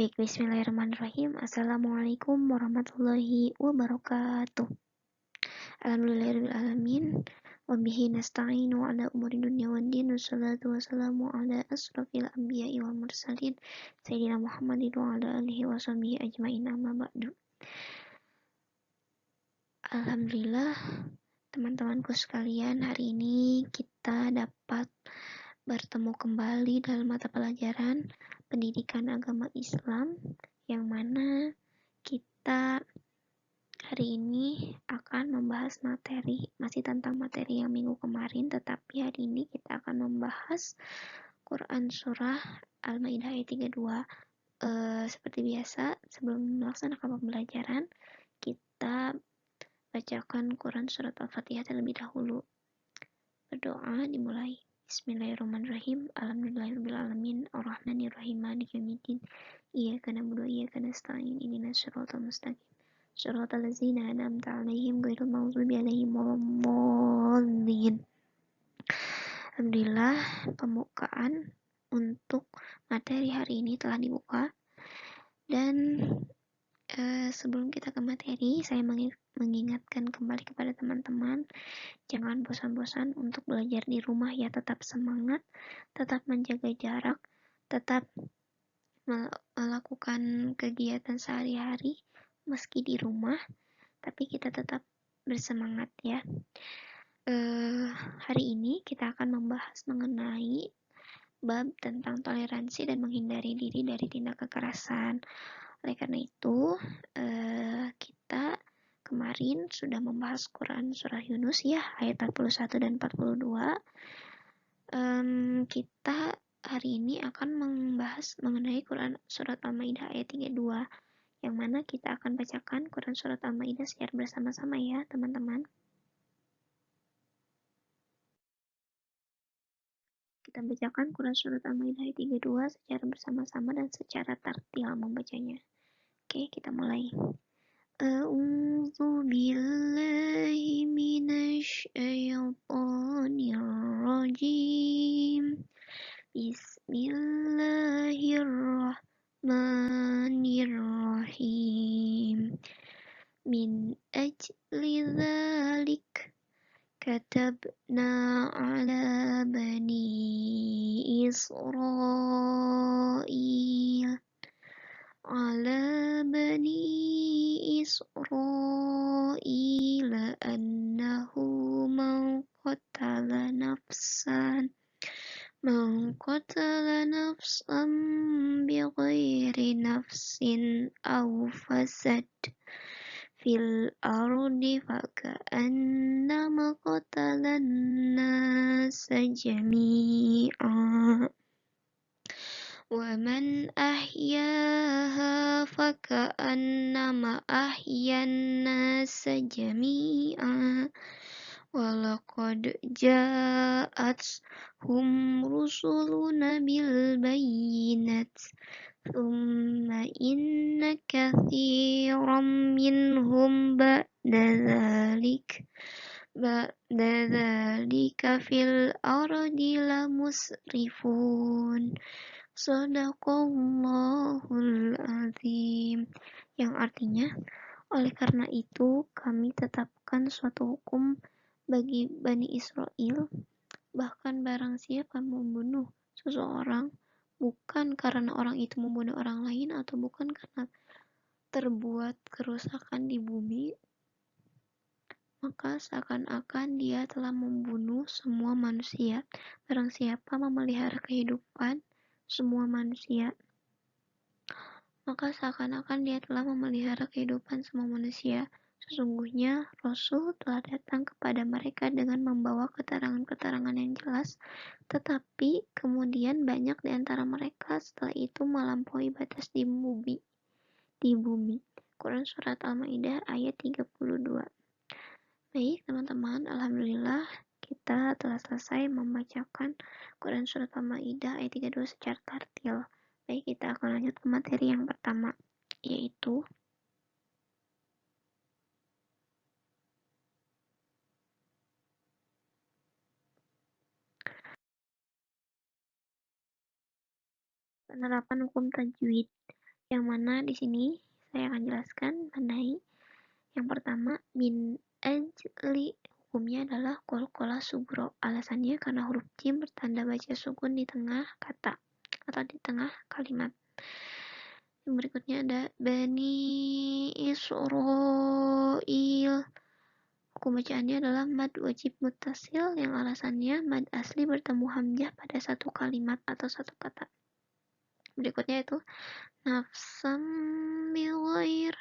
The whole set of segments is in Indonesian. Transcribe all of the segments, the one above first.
Baik, bismillahirrahmanirrahim. Assalamualaikum warahmatullahi wabarakatuh. Alhamdulillahirrahmanirrahim. Wabihi nasta'inu ala umuri dunya wa din. Wassalatu wassalamu ala asrafil anbiya'i wal mursalin. Sayyidina Muhammadin wa ala alihi wa sahbihi ajma'in amma ba'du. Alhamdulillah, teman-temanku sekalian, hari ini kita dapat bertemu kembali dalam mata pelajaran pendidikan agama Islam, yang mana kita hari ini akan membahas materi masih tentang materi yang minggu kemarin, tetapi hari ini kita akan membahas Quran surah Al-Maidah ayat 32. Seperti biasa, sebelum melaksanakan pembelajaran, kita bacakan Quran surat Al-Fatihah terlebih dahulu. Berdoa dimulai. Bismillahirrahmanirrahim. Alhamdulillahirrahmanirrahim. Ar-Rahmanirrahim. Maliki yaumiddin. Iyyaka na'budu wa iyyaka nasta'in. Ihdinas siratal mustaqim. Shiratal ladzina an'amta 'alaihim ghairil maghdubi 'alaihim waladdallin. Alhamdulillah, pembukaan untuk materi hari ini telah dibuka. Dan sebelum kita ke materi, saya mengingatkan kembali kepada teman-teman, jangan bosan-bosan untuk belajar di rumah ya, tetap semangat, tetap menjaga jarak, tetap melakukan kegiatan sehari-hari meski di rumah, tapi kita tetap bersemangat ya. Hari ini kita akan membahas mengenai bab tentang toleransi dan menghindari diri dari tindak kekerasan. Oleh karena itu, kita kemarin sudah membahas Quran surah Yunus ya, ayat 41 dan 42. Kita hari ini akan membahas mengenai Quran surat Al-Maidah ayat 32, yang mana kita akan bacakan Quran surat Al-Maidah secara bersama-sama ya, teman-teman. Kita bacakan Quran surat Al-Maidah ayat 32 secara bersama-sama dan secara tartil membacanya. Oke, kita mulai. A'udzu billahi minasy syaithanir rajim. Bismillahirrahmanirrahim. Min ajli dzalik katabna ala bani Israil annahu man qatala nafsan bighairi nafsin aw fasad fil ardi faka'annama qatalan nasa jami'a wa man ahyaha faka'annama ahyan nasa jami'a wa laqad ja'athum rusuluna bil bayyinat thumma inna katsiran minhum ba'da dzalika fil ardi lamusrifun. Shadaqallahul azim. Yang artinya, oleh karena itu kami tetapkan suatu hukum bagi Bani Israel, bahkan barang siapa membunuh seseorang bukan karena orang itu membunuh orang lain atau bukan karena terbuat kerusakan di bumi, maka seakan-akan dia telah membunuh semua manusia. Barang siapa memelihara kehidupan semua manusia, maka seakan-akan dia telah memelihara kehidupan semua manusia. Sesungguhnya Rasul telah datang kepada mereka dengan membawa keterangan-keterangan yang jelas, tetapi kemudian banyak di antara mereka setelah itu melampaui batas di bumi. Quran surat Al-Maidah ayat 32. Baik teman-teman, alhamdulillah kita telah selesai membacakan Quran surat Al-Maidah ayat 32 secara tartil. Baik, kita akan lanjut ke materi yang pertama, yaitu penerapan hukum tajwid, yang mana di sini saya akan jelaskan mengenai yang pertama min ajli, hukumnya adalah qalqalah sugro. Alasannya karena huruf jim bertanda baca sukun di tengah kata atau di tengah kalimat. Yang berikutnya ada Bani Israil. Hukum bacaannya adalah mad wajib muttasil yang alasannya mad asli bertemu hamzah pada satu kalimat atau satu kata. Berikutnya itu nafsam bilghair.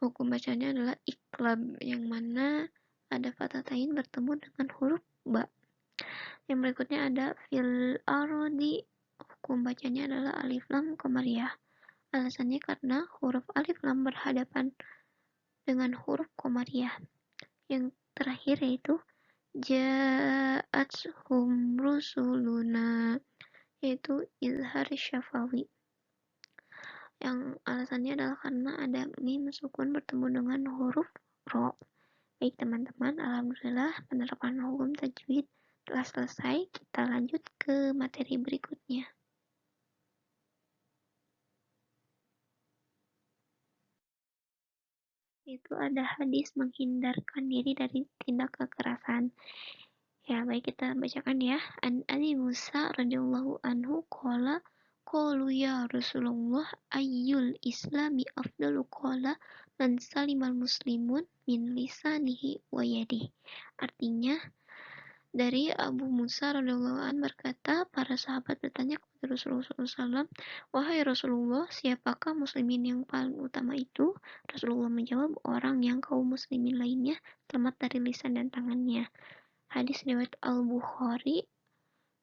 Hukum bacanya adalah iklab yang mana ada fathatain bertemu dengan huruf ba. Yang berikutnya ada fil arodi. Hukum bacanya adalah alif lam qamariyah. Alasannya karena huruf alif lam berhadapan dengan huruf qamariyah. Yang terakhir yaitu ja'athum rusuluna, yaitu izhar syafawi. Yang alasannya adalah karena ada mim sukun bertemu dengan huruf ro. Baik teman-teman, alhamdulillah penerapan hukum tajwid telah selesai. Kita lanjut ke materi berikutnya. Itu ada hadis menghindarkan diri dari tindak kekerasan. Ya, baik kita bacakan ya. An Abi Musa radhiyallahu anhu qala qalu ya Rasulullah ayyul islami afdalu qala man salimal muslimun min lisanihi wa yadihi. Artinya dari Abu Musa radhiyallahu anhu berkata, para sahabat bertanya kepada Rasulullah SAW, wahai Rasulullah, siapakah muslimin yang paling utama itu? Rasulullah menjawab, orang yang kaum muslimin lainnya selamat dari lisan dan tangannya. Hadis riwayat Al-Bukhari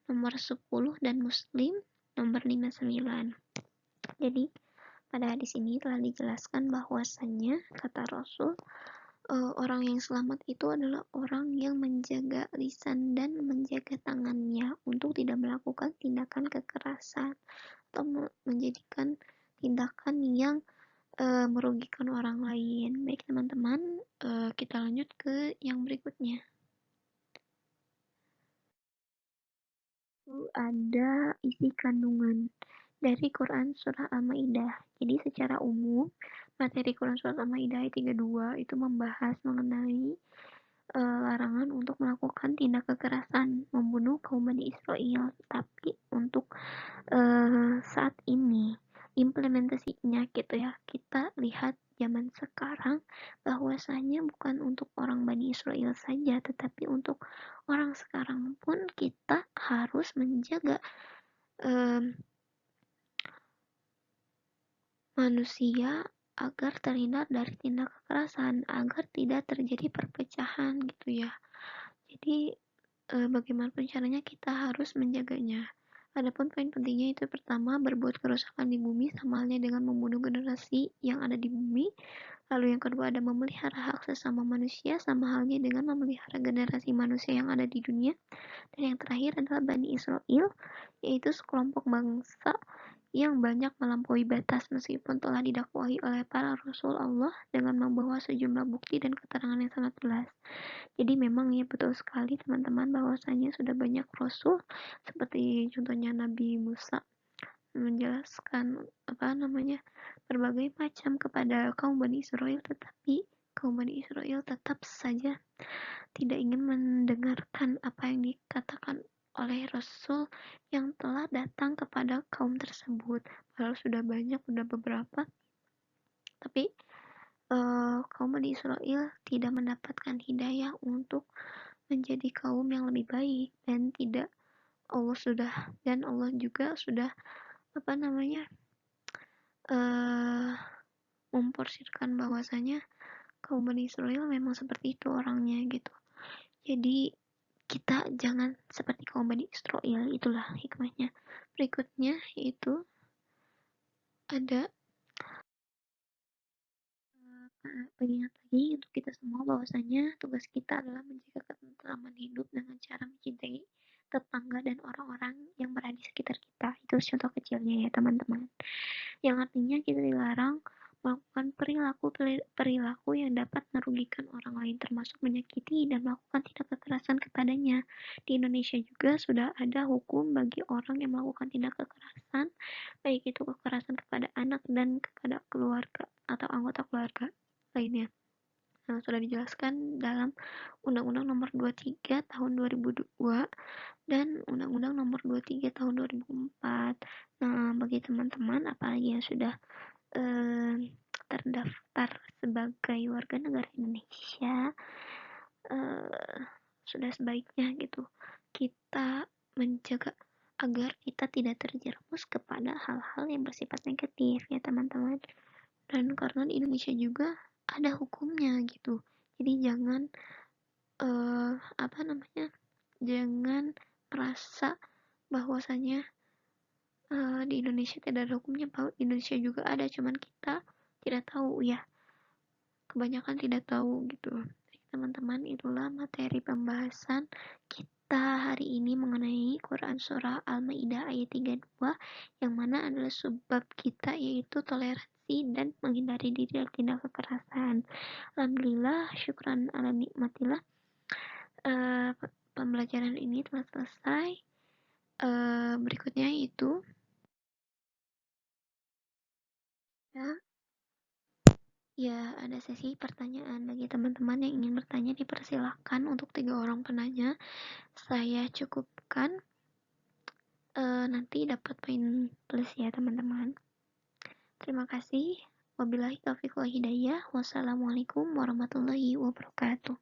nomor 10 dan Muslim nomor 59. Jadi pada hadis ini telah dijelaskan bahwasannya kata Rasul, orang yang selamat itu adalah orang yang menjaga lisan dan menjaga tangannya untuk tidak melakukan tindakan kekerasan atau menjadikan tindakan yang merugikan orang lain. Baik teman-teman, kita lanjut ke yang berikutnya. Ada isi kandungan dari Quran Surah Al-Ma'idah. Jadi secara umum, materi Quran Surah Al-Ma'idah ayat 32 itu membahas mengenai larangan untuk melakukan tindak kekerasan membunuh kaum Bani Israel. Tapi untuk saat ini implementasinya gitu ya, kita lihat zaman sekarang bahwasanya bukan untuk orang Bani Israel saja, tetapi untuk orang sekarang pun kita harus menjaga manusia agar terhindar dari tindak kekerasan, agar tidak terjadi perpecahan gitu ya. Jadi bagaimanapun caranya kita harus menjaganya. Adapun poin pentingnya itu pertama, berbuat kerusakan di bumi sama halnya dengan membunuh generasi yang ada di bumi. Lalu yang kedua ada memelihara hak sesama manusia sama halnya dengan memelihara generasi manusia yang ada di dunia. Dan yang terakhir adalah Bani Israel, yaitu sekelompok bangsa yang banyak melampaui batas meskipun telah didakwahi oleh para rasul Allah dengan membawa sejumlah bukti dan keterangan yang sangat jelas. Jadi memang ya betul sekali teman-teman bahwasanya sudah banyak rasul seperti contohnya Nabi Musa menjelaskan berbagai macam kepada kaum Bani Israel, tetapi kaum Bani Israel tetap saja tidak ingin mendengarkan apa yang dikatakan oleh Rasul yang telah datang kepada kaum tersebut. Padahal sudah banyak, sudah beberapa, tapi kaum Bani Israel tidak mendapatkan hidayah untuk menjadi kaum yang lebih baik, dan Allah juga sudah memporsirkan bahwasanya kaum Bani Israel memang seperti itu orangnya gitu. Jadi kita jangan seperti kaum Bani Israel, itulah hikmahnya. Berikutnya yaitu ada pengingat lagi untuk kita semua bahwasanya tugas kita adalah menjaga ketentraman hidup dengan cara mencintai tetangga dan orang-orang yang berada di sekitar kita. Itu contoh kecilnya ya teman-teman. Yang artinya kita dilarang melakukan perilaku yang dapat merugikan orang lain, termasuk menyakiti dan melakukan tindak kekerasan kepadanya. Di Indonesia juga sudah ada hukum bagi orang yang melakukan tindak kekerasan, baik itu kekerasan kepada anak dan kepada keluarga atau anggota keluarga lainnya. Nah, sudah dijelaskan dalam Undang-Undang Nomor 23 Tahun 2002 dan Undang-Undang Nomor 23 Tahun 2004. Nah, bagi teman-teman apalagi yang sudah terdaftar sebagai warga negara Indonesia, sudah sebaiknya gitu kita menjaga agar kita tidak terjerumus kepada hal-hal yang bersifat negatif ya teman-teman. Dan karena di Indonesia juga ada hukumnya gitu, jadi jangan jangan merasa bahwasanya di Indonesia tidak ada hukumnya, bahwa di Indonesia juga ada, cuman kita tidak tahu ya, kebanyakan tidak tahu gitu. Jadi, teman-teman, itulah materi pembahasan kita hari ini mengenai Quran Surah Al-Maidah ayat 32, yang mana adalah sebab kita yaitu toleransi dan menghindari diri dari tindak kekerasan. Alhamdulillah, syukran ala nikmatillah, pembelajaran ini telah selesai. Berikutnya itu ya, ada sesi pertanyaan bagi teman-teman yang ingin bertanya, dipersilahkan untuk 3 orang penanya. Saya cukupkan, nanti dapat poin plus ya teman-teman. Terima kasih. Wabillahi taufiq wal hidayah. Wassalamualaikum warahmatullahi wabarakatuh.